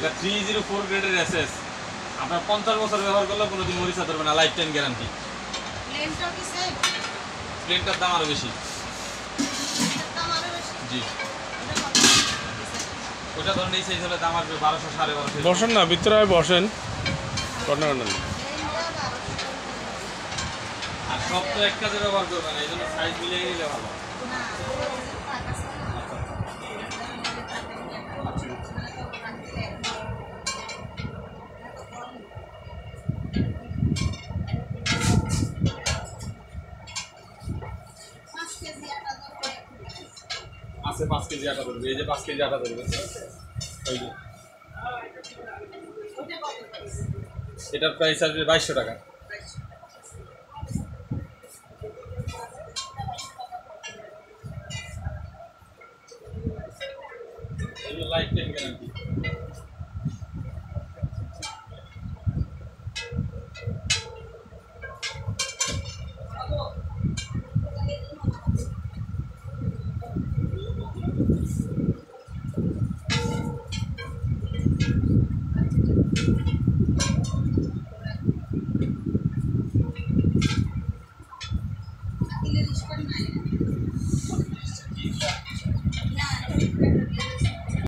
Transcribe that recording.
এটা 304 গ্রেডের এসএস। আপনার 50 বছর ব্যবহার করলে কোনোদিন মরিচা ধরবে না, লাইফ টাইম গ্যারান্টি। প্লেনটা কি সেম? প্লেনটার দাম আরো বেশি। দাম আরো বেশি? জি। এটা কত? ওটা ধরেন এই সাইজ হলে দাম আসবে 1200 1250। বসেন না, ভিতরে বসেন। কর্নার কর্নার আর সব তো এক কাজে ব্যবহার করবে না, এই জন্য সাইজ মিলিয়ে নিলে ভালো। আছে 5 কেজি আটা ধরবে, এই যে 5 কেজি আটা ধরবে। এই যে এটার প্রাইস আসবে 2200 টাকা। এই যে লাইফ টাইম গ্যারান্টি।